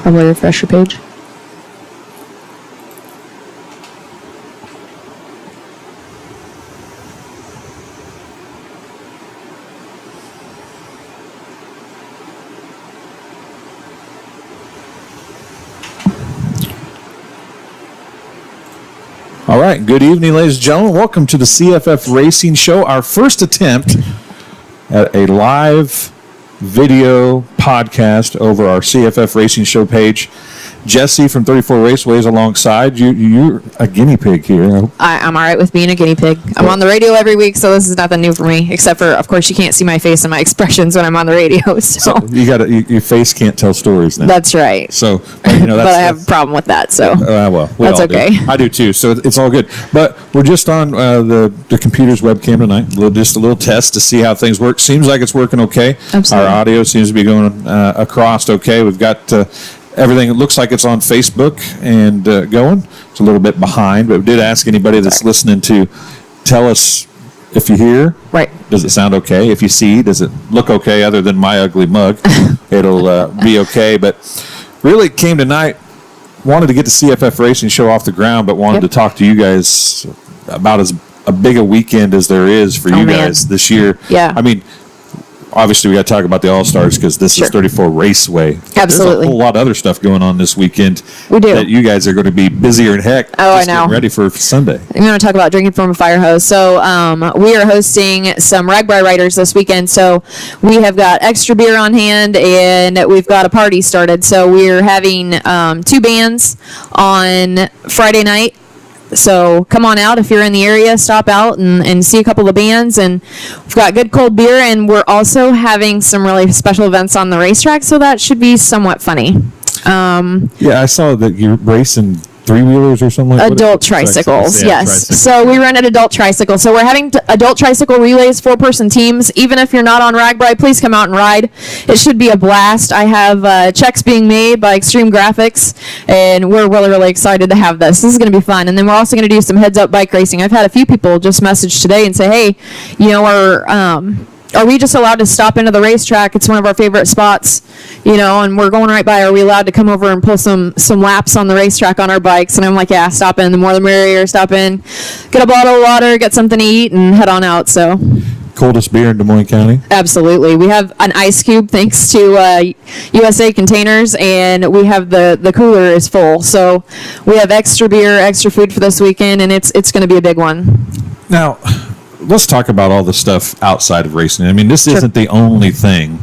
Probably refresh your page. All right, good evening, ladies and gentlemen. Welcome to the CFF Racing Show, our first attempt at a live video podcast over our CFF Racing Show page. Jessi from 34 Raceway is alongside you. You're a guinea pig here. I'm all right with being a guinea pig. I'm on the radio every week, so this is nothing new for me, except for, of course, you can't see my face and my expressions when I'm on the radio. So your face can't tell stories now. That's right. So, but I have a problem with that. So that's okay. I do too. So it's all good. But we're just on the computer's webcam tonight. Just a little test to see how things work. Seems like it's working okay. Absolutely. Our audio seems to be going across okay. We've got everything. It looks like it's on Facebook and going. It's a little bit behind, but we did ask anybody that's listening to tell us if you hear. Right. Does it sound okay? If you see, does it look okay other than my ugly mug? It'll be okay. But really came tonight, wanted to get the CFF Racing Show off the ground, but wanted to talk to you guys about as a big a weekend as there is for you guys this year. Yeah. I mean, obviously, we got to talk about the All-Stars because this is 34 Raceway. Absolutely. There's a whole lot of other stuff going on this weekend. We do. That you guys are going to be busier than heck. Oh, I know. Getting ready for Sunday. I'm going to talk about drinking from a fire hose. So we are hosting some Raceway riders this weekend. So we have got extra beer on hand, and we've got a party started. So we're having 2 bands on Friday night. So come on out if you're in the area, stop out and see a couple of bands. And we've got good cold beer, and we're also having some really special events on the racetrack, so that should be somewhat funny. Yeah, I saw that you're racing 3-wheelers or something like that. Adult tricycles, yes. Tricycles. So we run an adult tricycle. So we're having adult tricycle relays, 4-person teams. Even if you're not on RAGBRAI, please come out and ride. It should be a blast. I have checks being made by Extreme Graphics, and we're really, really excited to have this. This is going to be fun. And then we're also going to do some heads-up bike racing. I've had a few people just message today and say, hey, you know, are we just allowed to stop into the racetrack? It's one of our favorite spots, you know, and we're going right by. Are we allowed to come over and pull some laps on the racetrack on our bikes? And I'm like, yeah, stop in. The more the merrier. Stop in, get a bottle of water, get something to eat, and head on out. So, coldest beer in Des Moines County? Absolutely. We have an ice cube thanks to USA Containers, and we have the cooler is full. So we have extra beer, extra food for this weekend, and it's going to be a big one. Now, let's talk about all the stuff outside of racing. I mean, this isn't the only thing.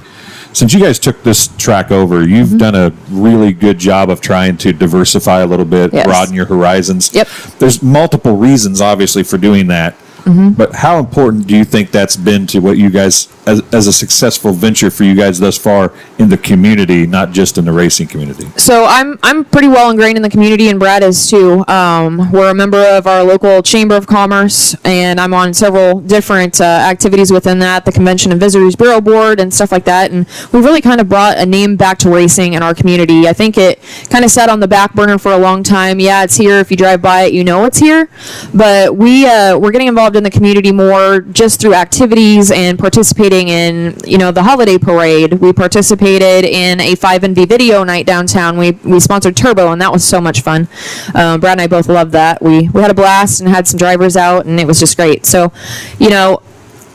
Since you guys took this track over, you've done a really good job of trying to diversify a little bit, broaden your horizons. Yep. There's multiple reasons, obviously, for doing that. But how important do you think that's been to what you guys, as a successful venture for you guys thus far in the community, not just in the racing community? So I'm pretty well ingrained in the community, and Brad is too. We're a member of our local Chamber of Commerce, and I'm on several different activities within that, the Convention and Visitors Bureau Board and stuff like that. And we've really kind of brought a name back to racing in our community. I think it kind of sat on the back burner for a long time. Yeah, it's here. If you drive by it, you know it's here. But we're getting involved in the community more just through activities and participating in, you know, the holiday parade. We participated in a 5NV video night downtown. We sponsored Turbo, and that was so much fun. Brad and I both loved that. We had a blast and had some drivers out, and it was just great. So, you know,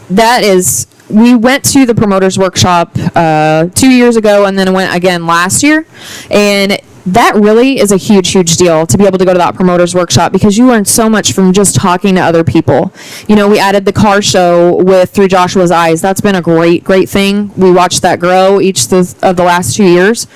we went to the promoters workshop 2 years ago, and then went again last year, and that really is a huge deal to be able to go to that promoters workshop, because you learn so much from just talking to other people. You know, we added the car show Through Joshua's Eyes. That's been a great thing. We watched that grow each of the last 2 years,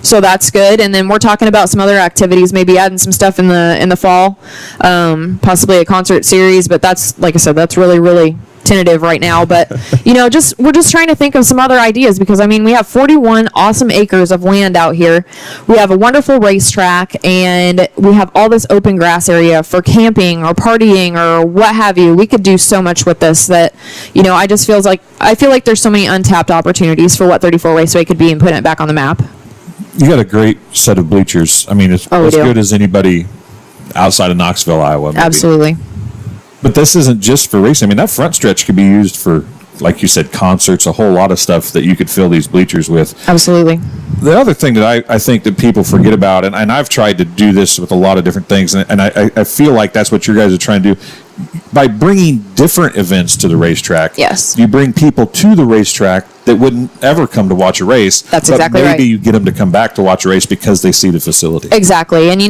so that's good. And then we're talking about some other activities, maybe adding some stuff in the fall, possibly a concert series. But that's, like I said, that's really tentative right now, but you know, we're just trying to think of some other ideas, because I mean, we have 41 awesome acres of land out here. We have a wonderful racetrack, and we have all this open grass area for camping or partying or what have you. We could do so much with this that, you know, I feel like there's so many untapped opportunities for what 34 Raceway could be and putting it back on the map. You got a great set of bleachers. I mean, it's as good as anybody outside of Knoxville, Iowa. Maybe. Absolutely. But this isn't just for racing. I mean, that front stretch could be used for, like you said, concerts, a whole lot of stuff that you could fill these bleachers with. Absolutely. the other thing that I think that people forget about, and I've tried to do this with a lot of different things, and I feel like that's what you guys are trying to do. By bringing different events to the racetrack, Yes. you bring people to the racetrack that wouldn't ever come to watch a race. That's but exactly maybe right. you get them to come back to watch a race because they see the facility. Exactly. And,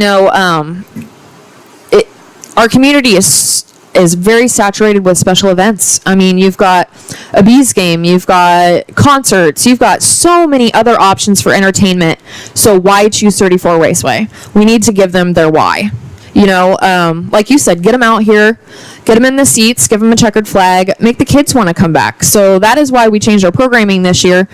our community is very saturated with special events. I mean, you've got a bees game, you've got concerts, you've got so many other options for entertainment. So why choose 34 Raceway? We need to give them their why. Like you said, get them out here, get them in the seats, give them a checkered flag, make the kids want to come back. So that is why we changed our programming this year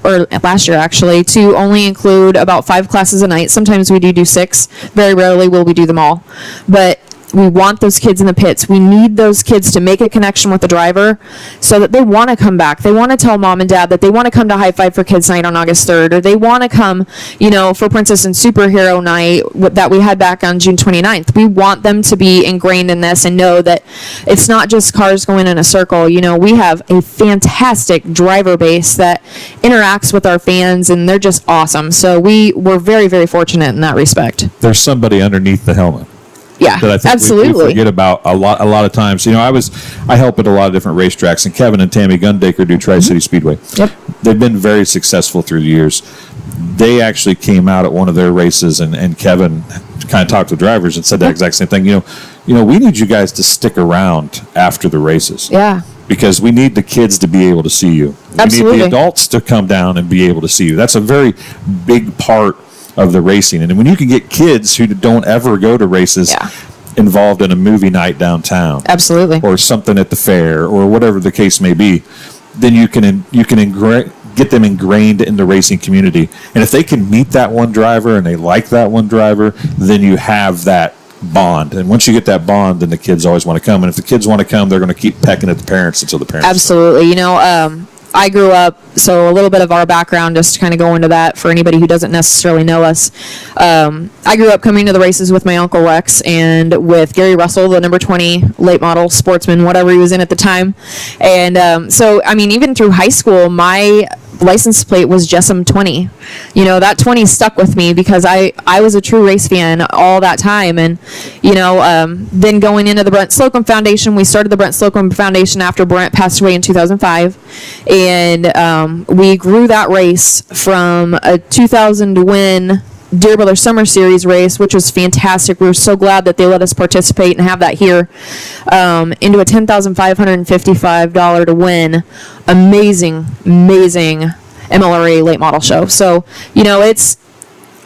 or last year actually, to only include about 5 classes a night. Sometimes we do 6. Very rarely will we do them all. But we want those kids in the pits. We need those kids to make a connection with the driver so that they want to come back. They want to tell mom and dad that they want to come to High Five for Kids Night on August 3rd, or they want to come, for Princess and Superhero Night that we had back on June 29th. We want them to be ingrained in this and know that it's not just cars going in a circle. We have a fantastic driver base that interacts with our fans, and they're just awesome. So we're very, very fortunate in that respect. There's somebody underneath the helmet. Yeah, that I think absolutely. we forget about a lot of times. I help at a lot of different racetracks, and Kevin and Tammy Gundaker do Tri-City Speedway. Yep. They've been very successful through the years. They actually came out at one of their races, and Kevin kind of talked to drivers and said that exact same thing. We need you guys to stick around after the races. Yeah. Because we need the kids to be able to see you. Absolutely. We need the adults to come down and be able to see you. That's a very big part of the racing. And when you can get kids who don't ever go to races involved in a movie night downtown, Absolutely. or something at the fair, or whatever the case may be, then you can get them ingrained in the racing community. And if they can meet that one driver and they like that one driver, then you have that bond. And once you get that bond, then the kids always want to come. And if the kids want to come, they're going to keep pecking at the parents until the parents Absolutely. I grew up, so a little bit of our background, just to kind of go into that for anybody who doesn't necessarily know us. I grew up coming to the races with my Uncle Rex and with Gary Russell, the number 20 late model sportsman, whatever he was in at the time. And even through high school, my license plate was Jessam 20. That 20 stuck with me because I was a true race fan all that time. And, then going into the Brent Slocum Foundation, we started the Brent Slocum Foundation after Brent passed away in 2005. And we grew that race from a 2000 to win Deer Brother Summer Series race, which was fantastic. We were so glad that they let us participate and have that here, into a $10,555 to win. Amazing MLRA late model show. So, it's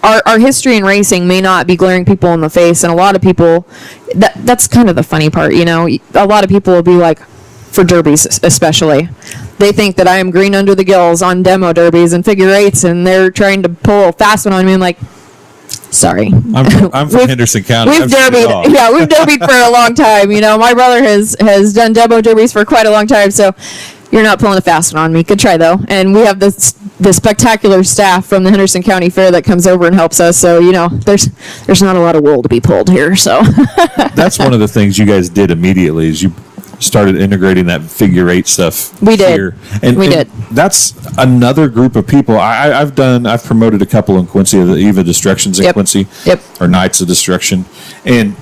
our history in racing may not be glaring people in the face, and a lot of people, that's kind of the funny part, a lot of people will be like, for derbies especially, they think that I am green under the gills on demo derbies and figure eights, and they're trying to pull a fast one on me. I'm like, sorry. I'm from Henderson County. We've derbied. Yeah, we've derbied for a long time. My brother has done demo derbies for quite a long time, so you're not pulling a fast one on me. Good try, though. And we have the spectacular staff from the Henderson County Fair that comes over and helps us. So, there's not a lot of wool to be pulled here. So that's one of the things you guys did immediately is you started integrating that figure eight stuff. We did. Here. And did. That's another group of people. I've promoted a couple in Quincy, the Eve of Destructions in Quincy, or Nights of Destruction, and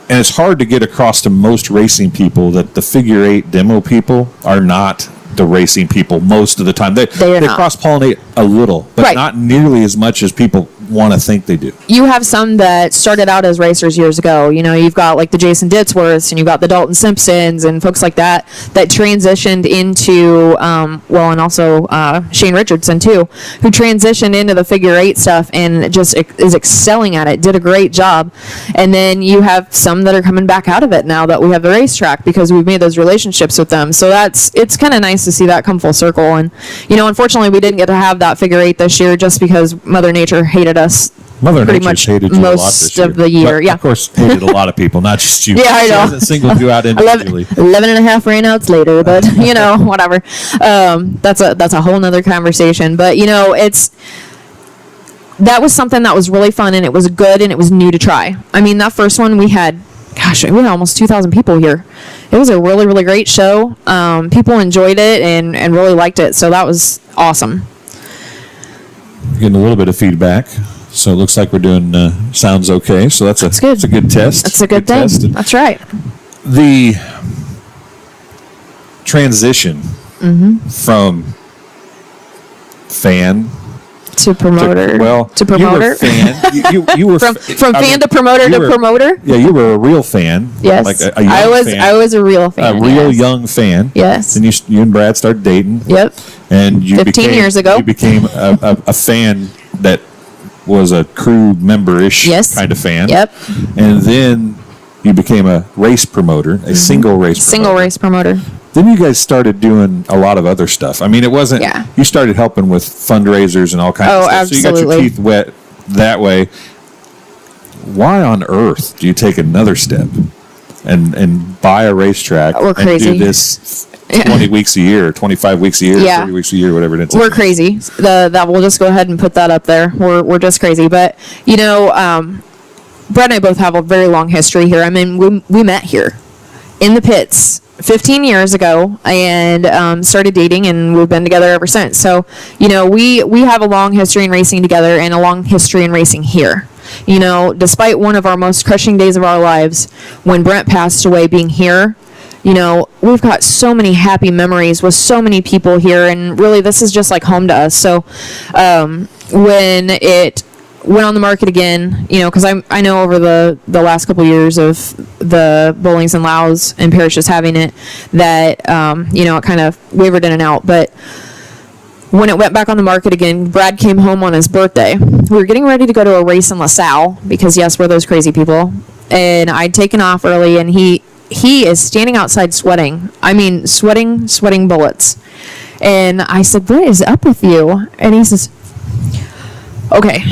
it's hard to get across to most racing people that the figure eight demo people are not the racing people most of the time. They cross-pollinate a little, but not nearly as much as people want to think they do. You have some that started out as racers years ago. You've got like the Jason Ditzworths, and you've got the Dalton Simpsons and folks like that transitioned into, and also Shane Richardson too, who transitioned into the figure eight stuff and just is excelling at it, did a great job. And then you have some that are coming back out of it now that we have the racetrack because we've made those relationships with them. So it's kind of nice to see that come full circle. And, unfortunately we didn't get to have that figure eight this year just because Mother Nature hated us pretty much hated you most of the year. But of course, hated a lot of people, not just you. Yeah, I know. She hasn't singled you out individually. 11 and a half rainouts later, but whatever. That's a whole nother conversation. But that was something that was really fun, and it was good, and it was new to try. I mean, that first one we had almost 2,000 people here. It was a really, really great show. People enjoyed it and really liked it, so that was awesome. getting a little bit of feedback. So it looks like we're doing sounds okay. So that's good. That's a good test. That's a good thing. test. And That's right. the transition from fan To promoter. you to were promoter. a fan. You were from fan to promoter to promoter. Yeah, you were a real fan. Yes, like a young fan, I was a real fan. a real yes. young fan. Yes. And you and Brad started dating. Yep. And you 15 years ago. You became a fan that was a crew member-ish Yes. kind of fan. Yep. And then you became a race promoter, a single race promoter. Single race promoter. Then you guys started doing a lot of other stuff. I mean, it wasn't. Yeah. You started helping with fundraisers and all kinds of Oh, stuff. absolutely. So you got your teeth wet that way. Why on earth do you take another step and buy a racetrack We're and crazy. do this 20 weeks a year, 25 weeks a year, Yeah. 30 weeks a year, whatever it is? We're crazy. That we'll just go ahead and put that up there. We're just crazy. But Brett and I both have a very long history here. I mean, we met here in the pits 15 years ago and started dating, and we've been together ever since. So, we have a long history in racing together and a long history in racing here. Despite one of our most crushing days of our lives when Brent passed away being here, we've got so many happy memories with so many people here, and really this is just like home to us. So when it went on the market again, because I know over the last couple years of the Bowlings and Laos and parishes having it, that it kind of wavered in and out. But when it went back on the market again, Brad came home on his birthday. We were getting ready to go to a race in LaSalle because yes, we're those crazy people, and I'd taken off early, and he is standing outside sweating. I mean, sweating bullets. And I said, "What is up with you?" And he says, "Okay,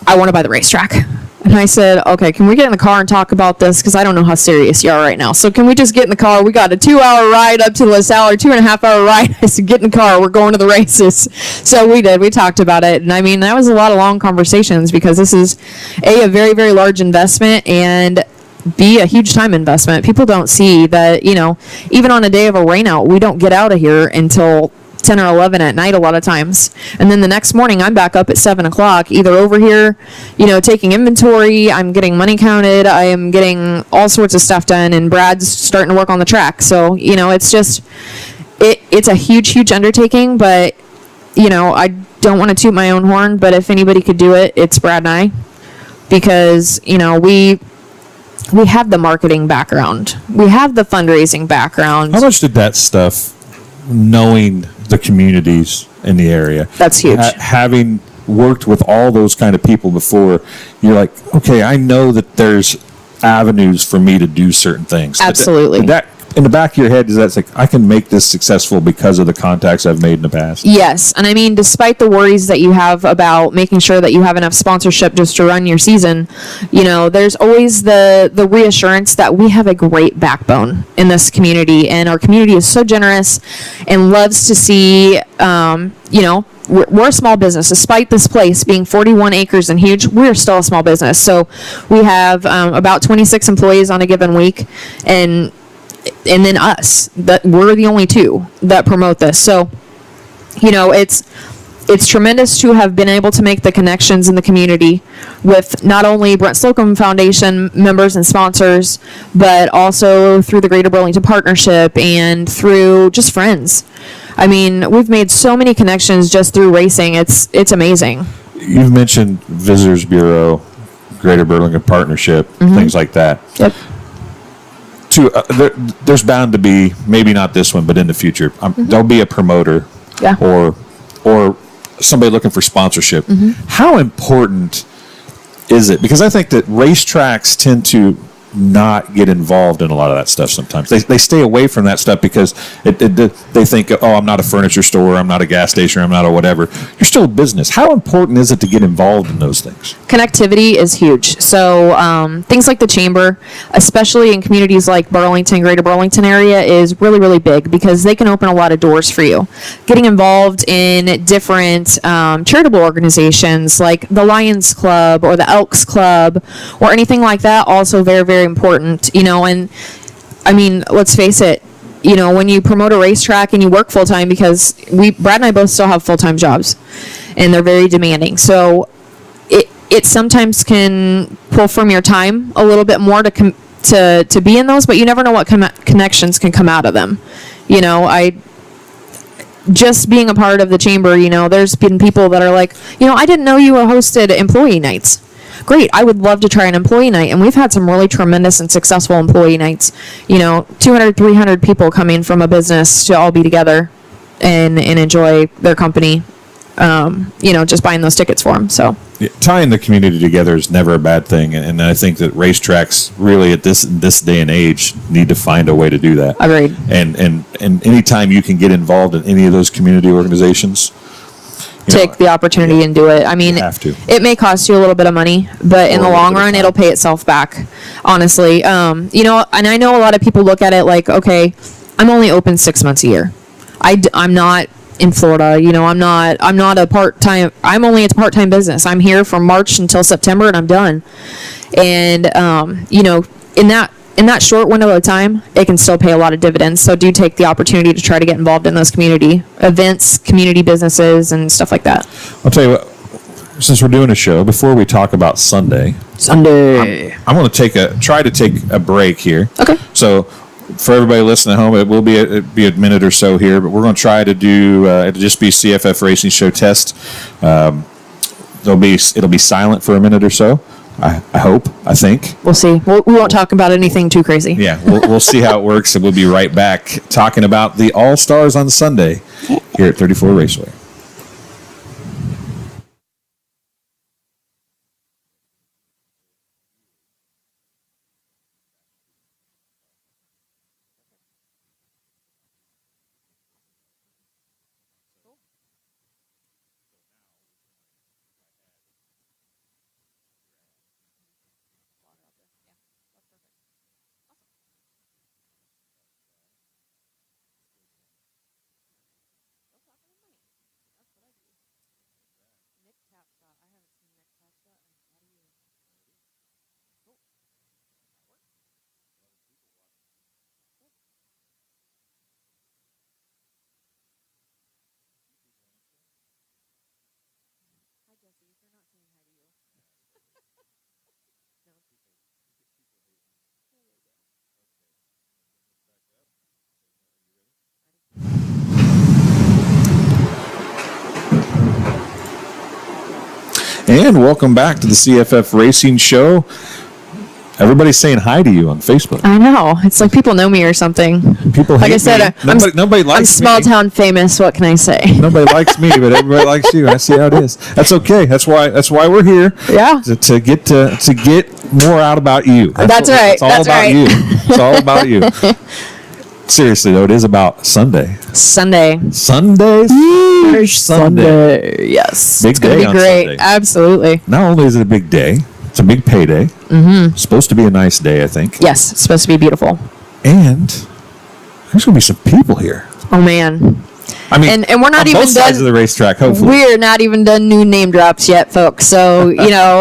I want to buy the racetrack." And I said, "Okay, can we get in the car and talk about this? Because I don't know how serious you are right now. So can we just get in the car? We got a 2-hour ride up to LaSalle, or 2.5-hour ride." I said, "Get in the car. We're going to the races." So we did. We talked about it. And I mean, that was a lot of long conversations because this is a very, very large investment, and B, a huge time investment. People don't see that, even on a day of a rainout, we don't get out of here until 10 or 11 at night a lot of times. And then the next morning I'm back up at 7 o'clock, either over here, taking inventory, I'm getting money counted, I am getting all sorts of stuff done, and Brad's starting to work on the track. So, it's just, it's a huge undertaking, but, I don't want to toot my own horn, but if anybody could do it, it's Brad and I, because, we have the marketing background. We have the fundraising background. How much did that stuff, knowing the communities in the area, That's huge. Having worked with all those kind of people before, you're like, okay, I know that there's avenues for me to do certain things. Absolutely. Did that in the back of your head, is that like, I can make this successful because of the contacts I've made in the past? Yes. And I mean, despite the worries that you have about making sure that you have enough sponsorship just to run your season, there's always the reassurance that we have a great backbone in this community, and our community is so generous and loves to see, we're a small business. Despite this place being 41 acres and huge, we're still a small business. So we have about 26 employees on a given week, and then us, that we're the only two that promote this. So, it's tremendous to have been able to make the connections in the community with not only Brent Slocum Foundation members and sponsors, but also through the Greater Burlington Partnership and through just friends. I mean, we've made so many connections just through racing. It's amazing. You've mentioned Visitors Bureau, Greater Burlington Partnership, things like that. Yep. There's bound to be, maybe not this one, but in the future, there'll be a promoter, Yeah. or somebody looking for sponsorship. How important is it? Because I think that racetracks tend to not get involved in a lot of that stuff sometimes. They stay away from that stuff because they think, oh, I'm not a furniture store, I'm not a gas station, I'm not a whatever. You're still a business. How important is it to get involved in those things? Connectivity is huge. So things like the chamber, especially in communities like Burlington, Greater Burlington area, is really, really big because they can open a lot of doors for you. Getting involved in different charitable organizations like the Lions Club or the Elks Club or anything like that, also very, very important, and I mean, let's face it, when you promote a racetrack and you work full-time, because Brad and I both still have full-time jobs, and they're very demanding. So it sometimes can pull from your time a little bit more to be in those, but you never know what connections can come out of them. Just being a part of the chamber, there's been people that are like, I didn't know you hosted employee nights. Great, I would love to try an employee night. And we've had some really tremendous and successful employee nights. 200, 300 people coming from a business to all be together and enjoy their company, just buying those tickets for them. So tying the community together is never a bad thing. And I think that racetracks really at this day and age need to find a way to do that. Agreed. And anytime you can get involved in any of those community organizations, take the opportunity and do it. I mean, have to. It may cost you a little bit of money, but in the long run, it'll pay itself back, honestly. And I know a lot of people look at it like, okay, I'm only open 6 months a year. I'm not in Florida. I'm not a part-time. I'm only a part-time business. I'm here from March until September, and I'm done. And, in that short window of time, it can still pay a lot of dividends. So do take the opportunity to try to get involved in those community events, community businesses, and stuff like that. I'll tell you what, since we're doing a show, before we talk about Sunday, I'm going to try to take a break here. Okay. So for everybody listening at home, it will be a minute or so here, but we're going to try to do, it'll just be CFF Racing Show test. It'll be silent for a minute or so. I hope. I think. We'll see. We won't talk about anything too crazy. Yeah, we'll see how it works, and we'll be right back talking about the All-Stars on Sunday here at 34 Raceway. And welcome back to the CFF Racing Show. Everybody's saying hi to you on Facebook. I know. It's like people know me or something. People hate like I said, nobody likes I'm small me. town famous. What can I say? Nobody likes me, but everybody likes you. I see how it is. That's okay. That's why we're here. Yeah. To get more out about you. That's right. It's all about you. It's all about you. Seriously though, it is about Sunday. Sunday. Yes. Big it's gonna day be on great. Sunday. Absolutely. Not only is it a big day, it's a big payday. Mm-hmm. It's supposed to be a nice day, I think. Yes, it's supposed to be beautiful. And there's going to be some people here. Oh man. I mean, and we're not on even both sides done of the racetrack. Hopefully, we're not even done new name drops yet, folks. So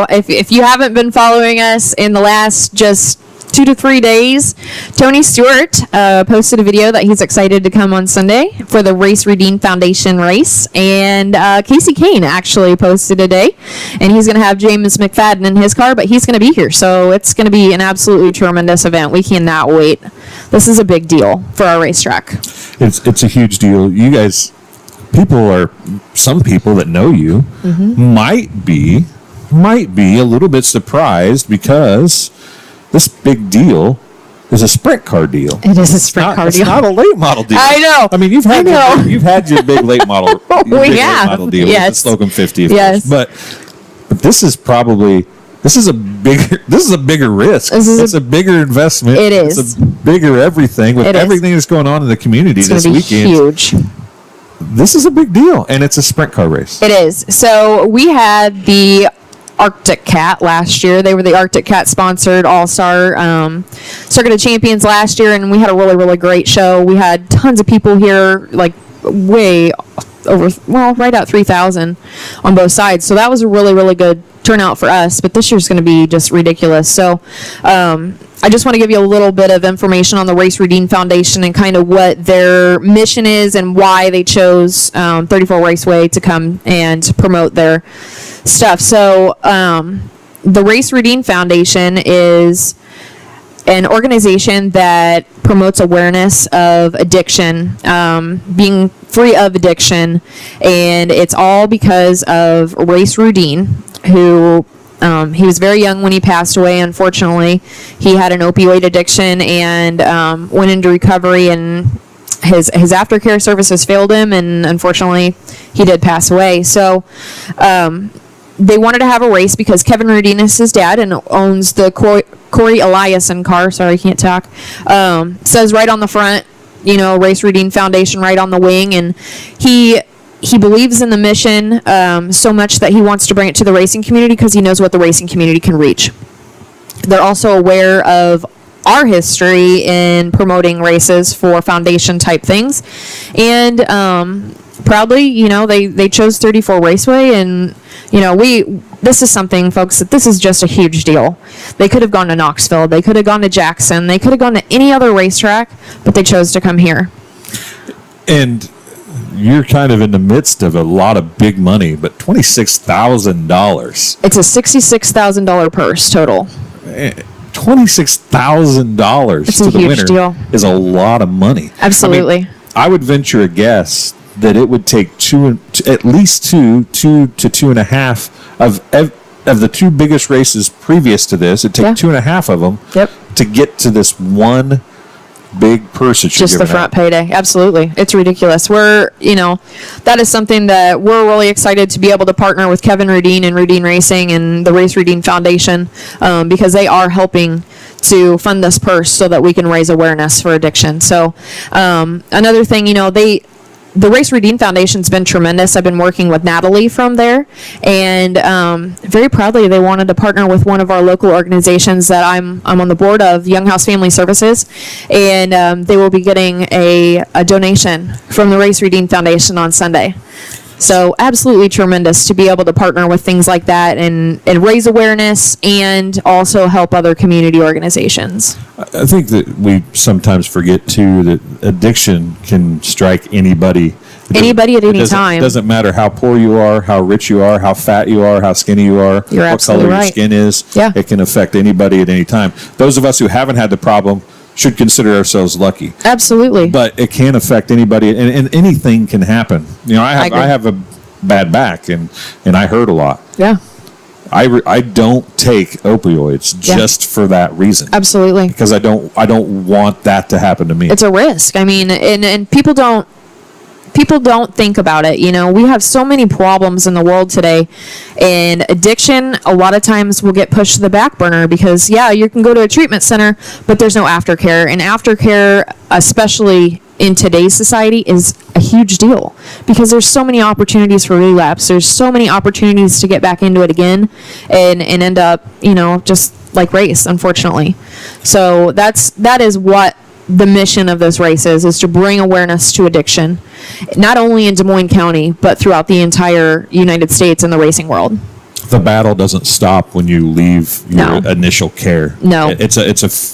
if you haven't been following us in the last just 2 to 3 days, Tony Stewart posted a video that he's excited to come on Sunday for the Race Redeem Foundation race, and Casey Kane actually posted today, and he's going to have James McFadden in his car, but he's going to be here, so it's going to be an absolutely tremendous event. We cannot wait. This is a big deal for our racetrack. It's a huge deal. You guys, some people that know you might be a little bit surprised because this big deal is a sprint car deal. It is a sprint car deal. It's not a late model deal. I know. I mean, you've had your big late model. We have. Late model deal with the Slocum 50. Yes. But this is a bigger risk. It's a bigger investment. It is. It's a bigger everything with everything that's going on in the community this weekend. Huge. This is a big deal, and it's a sprint car race. It is. So we had the Arctic Cat last year. They were the Arctic Cat sponsored All-Star Circuit of Champions last year, and we had a really, really great show. We had tons of people here, like way over, right at 3,000 on both sides. So that was a really, really good turnout for us, but this year's going to be just ridiculous. So I just want to give you a little bit of information on the Race Redeem Foundation and kind of what their mission is and why they chose 34 Raceway to come and promote their stuff. So the Race Redeem Foundation is an organization that promotes awareness of addiction, being free of addiction, and it's all because of Race Rudine, who he was very young when he passed away. Unfortunately, he had an opioid addiction and went into recovery, and his aftercare services failed him, and unfortunately, he did pass away. So they wanted to have a race because Kevin Rudine is his dad and owns the Corey Eliason car. Sorry, I can't talk. Says right on the front, Race Redeem Foundation right on the wing, and he believes in the mission so much that he wants to bring it to the racing community because he knows what the racing community can reach. They're also aware of our history in promoting races for foundation type things, and proudly, they chose 34 Raceway, and this is something, folks, that this is just a huge deal. They could have gone to Knoxville, they could have gone to Jackson, they could have gone to any other racetrack, but they chose to come here. And you're kind of in the midst of a lot of big money, but $26,000. It's a $66,000 purse total. $26,000 It's a huge deal. Is a lot of money. Absolutely. I would venture a guess that it would take at least two to 2.5 of the two biggest races previous to this. It'd take 2.5 of them to get to this one big purse that you're just the front payday. Absolutely. It's ridiculous. That is something that we're really excited to be able to partner with Kevin Rudine and Rudine Racing and the Race Redeem Foundation because they are helping to fund this purse so that we can raise awareness for addiction. So another thing, the Race Redeem Foundation's been tremendous. I've been working with Natalie from there, and very proudly they wanted to partner with one of our local organizations that I'm on the board of, Young House Family Services, and they will be getting a donation from the Race Redeem Foundation on Sunday. So absolutely tremendous to be able to partner with things like that and raise awareness and also help other community organizations. I think that we sometimes forget, too, that addiction can strike anybody. Anybody at any time. It doesn't matter how poor you are, how rich you are, how fat you are, how skinny you are, You're what color your skin is. Yeah. It can affect anybody at any time. Those of us who haven't had the problem should consider ourselves lucky. Absolutely. But it can affect anybody, and anything can happen. I have a bad back, and I hurt a lot. Yeah. I don't take opioids just for that reason. Absolutely. Because I don't want that to happen to me. It's a risk. I mean, and people don't think about it. We have so many problems in the world today, and addiction a lot of times will get pushed to the back burner because you can go to a treatment center, but there's no aftercare, and aftercare, especially in today's society, is a huge deal because there's so many opportunities for relapse. There's so many opportunities to get back into it again and end up, just like race, unfortunately. So that is what the mission of this race is to bring awareness to addiction, not only in Des Moines County, but throughout the entire United States and the racing world. The battle doesn't stop when you leave your initial care. No.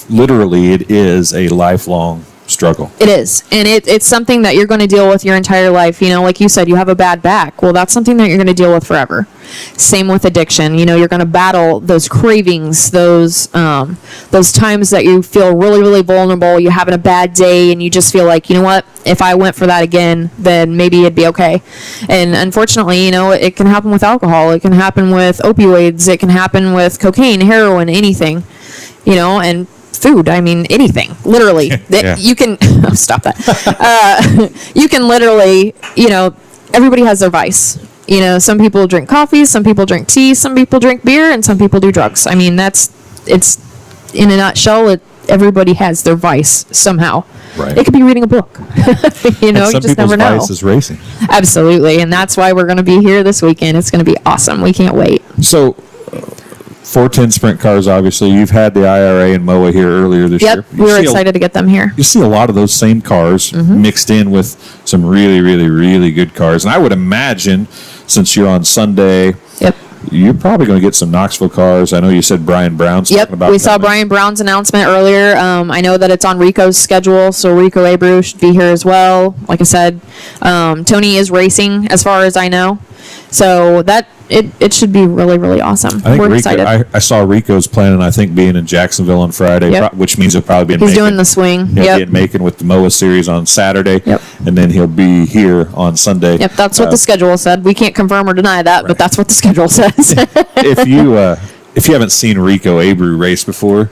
Literally, it is a lifelong struggle. It is. And it's something that you're going to deal with your entire life. Like you said, you have a bad back. Well, that's something that you're going to deal with forever. Same with addiction. You're going to battle those cravings, those times that you feel really, really vulnerable. You're having a bad day and you just feel like, what? If I went for that again, then maybe it'd be okay. And unfortunately, it can happen with alcohol. It can happen with opioids. It can happen with cocaine, heroin, anything, and food. I mean, anything, literally. You can stop that. You can literally, everybody has their vice. Some people drink coffee, some people drink tea, some people drink beer, and some people do drugs. I mean, it's in a nutshell. Everybody has their vice somehow. Right. It could be reading a book. You just never know. Vice is racing. Absolutely, and that's why we're going to be here this weekend. It's going to be awesome. We can't wait. So, 410 sprint cars, obviously. You've had the IRA and MOA here earlier this year. We were excited to get them here. You see a lot of those same cars mixed in with some really, really, really good cars. And I would imagine, since you're on Sunday, You're probably going to get some Knoxville cars. I know you said Brian Brown's talking about. We saw Brian Brown's announcement earlier. I know that it's on Rico's schedule, so Rico Abreu should be here as well. Like I said, Tony is racing, as far as I know. So that it should be really, really awesome. I think We're excited. I saw Rico's planning, I think, being in Jacksonville on Friday, which means he'll probably be in He's Macon. doing the swing. He'll be in Macon with the MOA series on Saturday. And then he'll be here on Sunday. That's what the schedule said. We can't confirm or deny that, but that's what the schedule says. If you haven't seen Rico Abreu race before,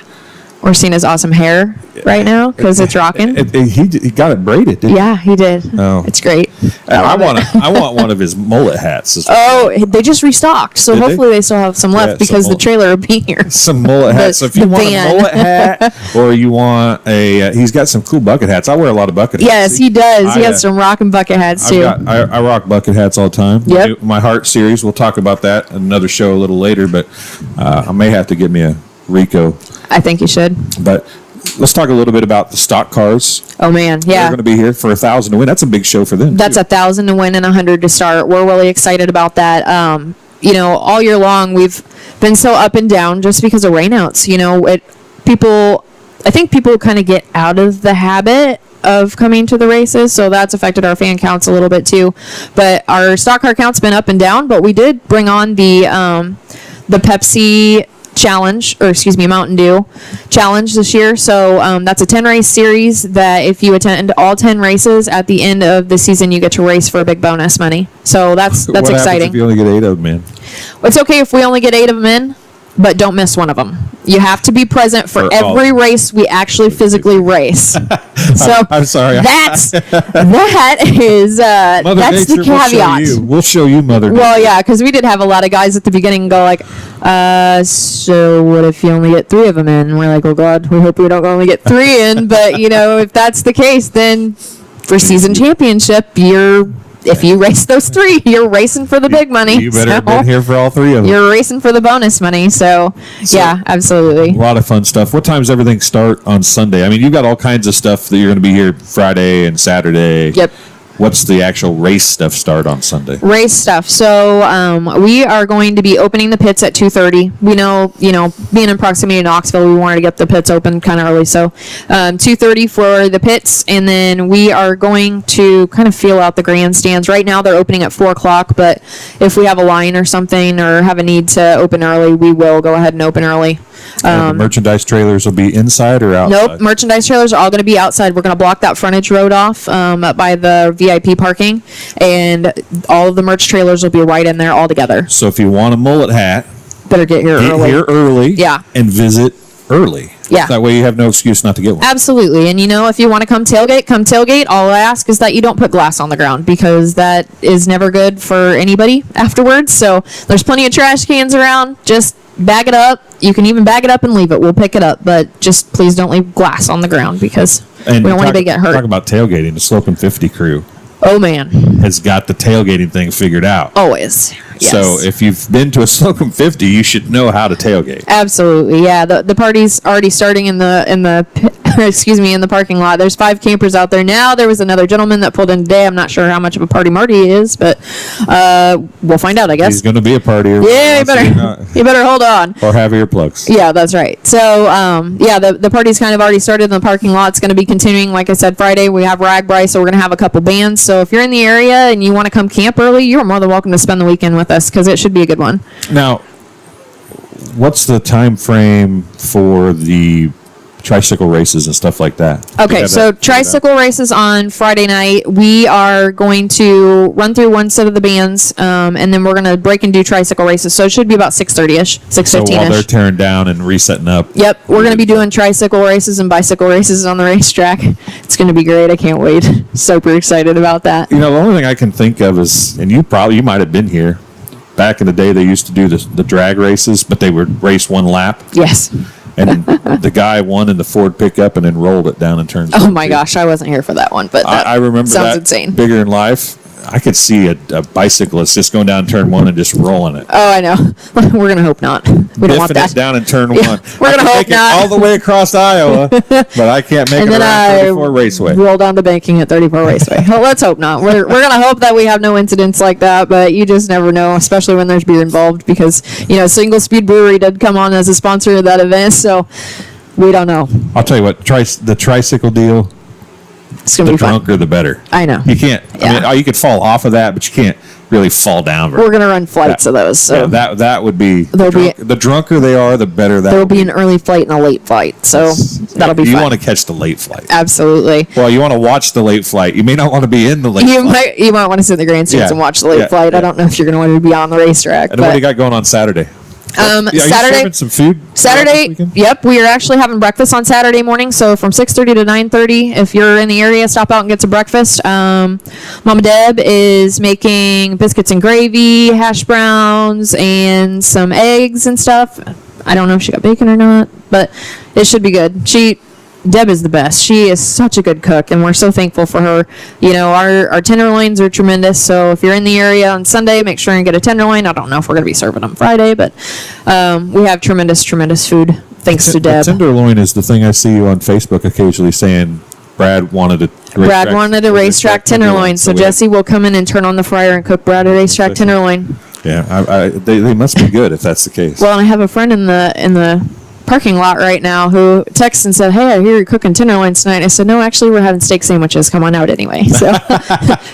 or seen his awesome hair right now because it's rocking. He got it braided, didn't he? Yeah, he did. Oh. It's great. I want one of his mullet hats. They just restocked, so hopefully they still have some left because the trailer will be here. Some mullet hats. So if you want a mullet hat, or you want he's got some cool bucket hats. I wear a lot of bucket hats. Yes, he does. He has some rocking bucket hats too. I rock bucket hats all the time. Yep. My Heart series. We'll talk about that in another show a little later, but I may have to get me a Rico. I think you should. But let's talk a little bit about the stock cars. Oh man, yeah. They're going to be here for 1,000 to win. That's a big show for them. That's 1,000 to win and 100 to start. We're really excited about that. All year long we've been so up and down just because of rainouts. I think people kind of get out of the habit of coming to the races, so that's affected our fan counts a little bit too. But our stock car count's been up and down. But we did bring on the Pepsi challenge, or excuse me, Mountain Dew challenge this year. So that's a 10 race series that if you attend all 10 races at the end of the season, you get to race for a big bonus money. So that's what exciting. Happens if you only get 8 of them in? It's okay if we only get 8 of them in, but don't miss one of them. You have to be present for every race we actually physically race. So I'm sorry. That's the caveat. We'll show you, Mother Nature. Well, yeah, because we did have a lot of guys at the beginning go like, so what if you only get 3 of them in? And we're like, oh God, we hope we don't only get 3 in. But if that's the case, then for season championship, if you race those 3, you're racing for the big money. You better have been here for all 3 of them. You're racing for the bonus money. So yeah, absolutely. A lot of fun stuff. What time does everything start on Sunday? I mean, you've got all kinds of stuff that you're going to be here Friday and Saturday. Yep. What's the actual race stuff start on Sunday? Race stuff. So we are going to be opening the pits at 2:30. We know, being in proximity to Knoxville, we wanted to get the pits open kind of early. So 2:30 for the pits, and then we are going to kind of feel out the grandstands. Right now they're opening at 4 o'clock, but if we have a line or something or have a need to open early, we will go ahead and open early. The merchandise trailers will be inside or outside? Nope, merchandise trailers are all going to be outside. We're going to block that frontage road off up by the VIP parking, and all of the merch trailers will be right in there all together. So if you want a mullet hat, better get here early. Yeah. And visit early. Yeah. That way you have no excuse not to get one. Absolutely. And if you want to come tailgate. All I ask is that you don't put glass on the ground, because that is never good for anybody afterwards. So there's plenty of trash cans around. Just bag it up. You can even bag it up and leave it. We'll pick it up, but just please don't leave glass on the ground, because we don't want anybody to get hurt. Talk about tailgating. The Slopin' 50 crew. Oh man, has got the tailgating thing figured out. Always. Yes. So if you've been to a Slocum 50, you should know how to tailgate. Absolutely, yeah. The party's already starting in the in the parking lot. There's 5 campers out there now. There was another gentleman that pulled in today. I'm not sure how much of a party Marty is, but we'll find out, I guess. He's going to be a partier. Yeah, you better hold on. Or have earplugs. Yeah, that's right. So, the party's kind of already started in the parking lot. It's going to be continuing. Like I said, Friday we have Ragbri, so we're going to have a couple bands. So if you're in the area and you want to come camp early, you're more than welcome to spend the weekend with us, because it should be a good one. Now, what's the time frame for the tricycle races and stuff like that? Okay, so tricycle races on Friday night. We are going to run through one set of the bands, and then we're going to break and do tricycle races. So it should be about 6:30ish, 6:15ish. So while they're tearing down and resetting up. Yep, we're going to be doing tricycle races and bicycle races on the racetrack. It's going to be great. I can't wait. Super excited about that. The only thing I can think of is, and you might have been here, back in the day they used to do the drag races, but they would race one lap. Yes. And the guy won in the Ford pickup and then rolled it down in turns. Oh my gosh, I wasn't here for that one, but that I remember sounds that insane. Bigger in life. I could see a bicyclist just going down turn 1 and just rolling it. Oh, I know. We're gonna hope not. We don't want Biffing that. it down in turn 1. We're gonna hope make not. it all the way across Iowa, but I can't make And it then around I 34 Raceway. roll down to banking at 34 Raceway. Well, let's hope not. We're gonna hope that we have no incidents like that, but you just never know, especially when there's beer involved, because Single Speed Brewery did come on as a sponsor of that event, so we don't know. I'll tell you what, the tricycle deal, It's gonna the be fun. drunker the better. I know. You can't. Yeah. I mean, you could fall off of that, but you can't really fall down. We're gonna run flights of those. So that would be the drunker they are, the better that. There will be an early flight and a late flight, so that'll be fun. You want to catch the late flight. Absolutely. Well, you want to watch the late flight. You may not want to be in the late flight. You might want to sit in the grandstands and watch the late flight. I don't know if you're going to want to be on the racetrack. And what do you got going on Saturday? Are you serving some food? Saturday, yep. We are actually having breakfast on Saturday morning. So from 6:30 to 9:30, if you're in the area, stop out and get some breakfast. Mama Deb is making biscuits and gravy, hash browns, and some eggs and stuff. I don't know if she got bacon or not, but it should be good. Deb is the best. She is such a good cook, and we're so thankful for her. Our tenderloins are tremendous, so if you're in the area on Sunday, make sure and get a tenderloin. I don't know if we're going to be serving them Friday, but we have tremendous food thanks to Deb. The tenderloin is the thing I see you on Facebook occasionally saying Brad wanted a racetrack tenderloin, so Jessi will come in and turn on the fryer and cook Brad a racetrack tenderloin. Yeah, they must be good if that's the case. Well, I have a friend in the parking lot right now who texted and said, "Hey, I hear you're cooking tenderloins tonight." I said, "No, actually, we're having steak sandwiches. Come on out anyway." So,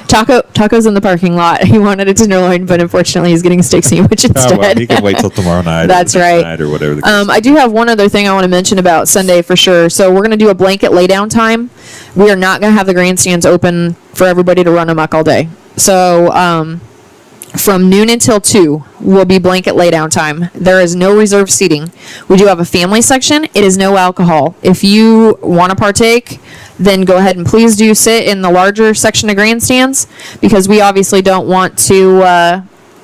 tacos in the parking lot. He wanted a tenderloin, but unfortunately, he's getting a steak sandwich instead. Well, he can wait till tomorrow night. That's right. Night or whatever. The case I do have one other thing I want to mention about Sunday for sure. So we're going to do a blanket laydown time. We are not going to have the grandstands open for everybody to run amok all day. So, from noon until 2 will be blanket laydown time. There is no reserved seating. We do have a family section. It is no alcohol. If you want to partake, then go ahead and please do sit in the larger section of grandstands, because we obviously don't want to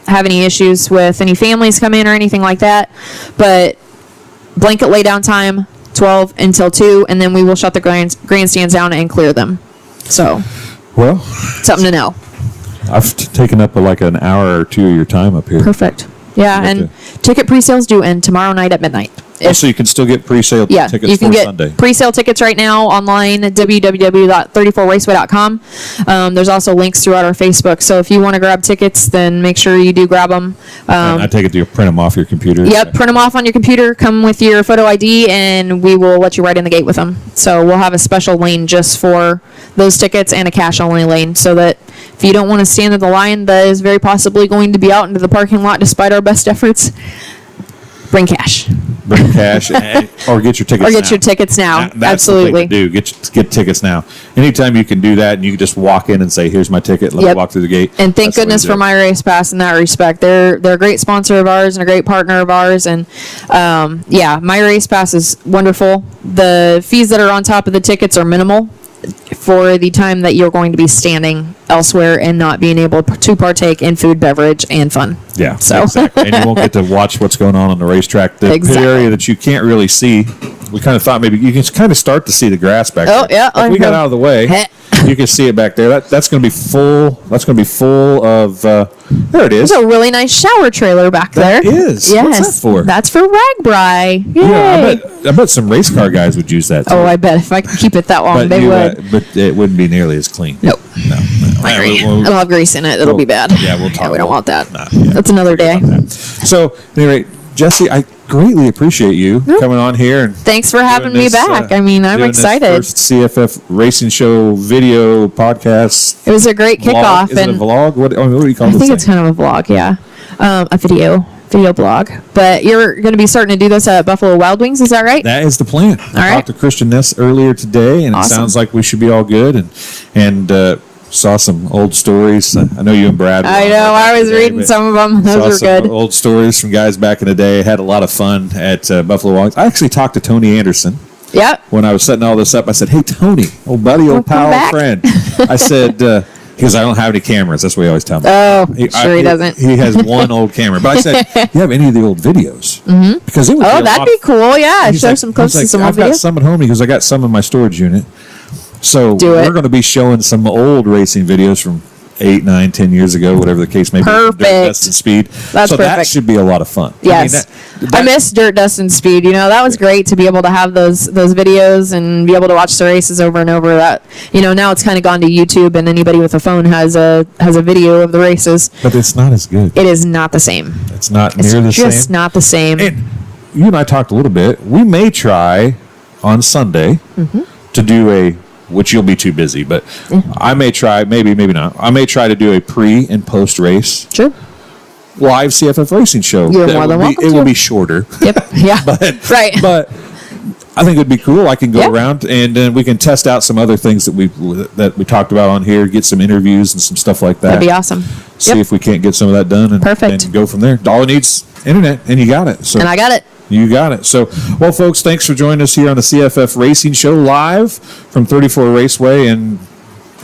have any issues with any families come in or anything like that. But blanket laydown time, 12 until 2, and then we will shut the grandstands down and clear them. So, well, something to know. I've taken up like an hour or 2 of your time up here. Perfect. Yeah, and ticket pre-sales do end tomorrow night at midnight. So you can still get pre-sale tickets you can for get Sunday. Pre-sale tickets right now online at www.34raceway.com. There's also links throughout our Facebook. So if you want to grab tickets, then make sure you do grab them. And I take it you print them off your computer. Yep, print them off on your computer. Come with your photo ID, and we will let you right in the gate with them. So we'll have a special lane just for those tickets and a cash-only lane, so that if you don't want to stand in the line that is very possibly going to be out into the parking lot despite our best efforts, bring cash. Bring cash or get your tickets now. Or get your tickets now. That's Absolutely. the thing to do. Get tickets now. Anytime you can do that, and you can just walk in and say, "Here's my ticket. Let me walk through the gate." And thank goodness for My Race Pass in that respect. They're a great sponsor of ours and a great partner of ours. And My Race Pass is wonderful. The fees that are on top of the tickets are minimal for the time that you're going to be standing elsewhere and not being able to partake in food, beverage, and fun. Yeah, so exactly. And you won't get to watch what's going on the racetrack. The pit area that you can't really see, we kind of thought maybe you can kind of start to see the grass back there. Oh, yeah. If we got out of the way, you can see it back there. That's going to be full. That's going to be full of, there it is. There's a really nice shower trailer back there. That is. Yes. What's that for? That's for Ragbri. Yay. Yeah, I bet some race car guys would use that too. Oh, I bet if I could keep it that long, they would. But it wouldn't be nearly as clean. Nope. No. I agree. It'll have grease in it. It'll be bad. Yeah, we'll talk. Yeah, we don't want that. Yeah, that's another day. So, anyway, Jessi, I greatly appreciate you coming on here. And thanks for having me back. I'm excited. First CFF Racing Show video podcast. It was a great kickoff. Is it a vlog? What do you call it? I think it's kind of a vlog, yeah. A video blog. But you're going to be starting to do this at Buffalo Wild Wings, is that right? That is the plan. I talked to Christian Ness earlier today, and awesome. It sounds like we should be all good. And saw some old stories. I know you and Brad. I know. I was reading some of them. Those were good. Old stories from guys back in the day. Had a lot of fun at Buffalo Wild Wings. I actually talked to Tony Anderson. Yep. When I was setting all this up, I said, "Hey, Tony, old buddy, old pal, old friend." I said, because I don't have any cameras. That's what he always tells me. Oh, he doesn't. He has one old camera. But I said, "Do you have any of the old videos?" Mm-hmm. Because it would that'd be cool. Yeah, show some clips of some old videos. I've got some at home because I got some in my storage unit. So we're going to be showing some old racing videos from 8, 9, 10 years ago, whatever the case may be. Perfect. Dirt, Dust, and Speed. That's so that perfect. should be a lot of fun. Yes. I miss Dirt, Dust, and Speed. That was great to be able to have those videos and be able to watch the races over and over. That now it's kind of gone to YouTube, and anybody with a phone has a video of the races. But it's not as good. It is not the same. It's not It's near the same. just not the same. And you and I talked a little bit. We may try on Sunday to do which you'll be too busy, but I may try, maybe not. I may try to do a pre and post race Sure. live CFF Racing Show. You're That more than would be- welcome It will to. be shorter. Yep. Yeah. Right. But I think it would be cool. I can go Yeah. around and then we can test out some other things that we talked about on here, get some interviews and some stuff like that. That'd be awesome. See Yep. if we can't get some of that done and, Perfect. and go from there. All it needs internet, and you got it. So And I got it. you got it. So, well, folks, thanks for joining us here on the CFF Racing Show live from 34 Raceway. And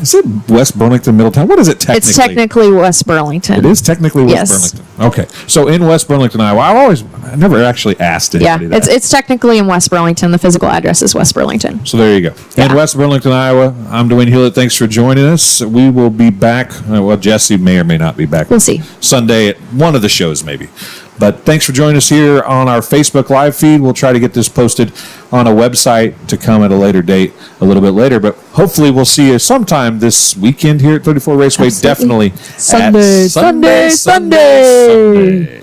is it West Burlington, Middletown? What is it technically? It's technically West Burlington. It is technically West Yes. Burlington. Okay. So in West Burlington, Iowa, I never actually asked Yeah. anybody that. It's technically in West Burlington. The physical address is West Burlington. So there you go. In Yeah. West Burlington, Iowa, I'm Dwayne Hewlett. Thanks for joining us. We will be back. Well, Jessi may or may not be back. We'll see. Sunday at one of the shows, maybe. But thanks for joining us here on our Facebook live feed. We'll try to get this posted on a website to come at a later date, a little bit later. But hopefully we'll see you sometime this weekend here at 34 Raceway. Absolutely. Definitely Sunday, at Sunday, Sunday. Sunday.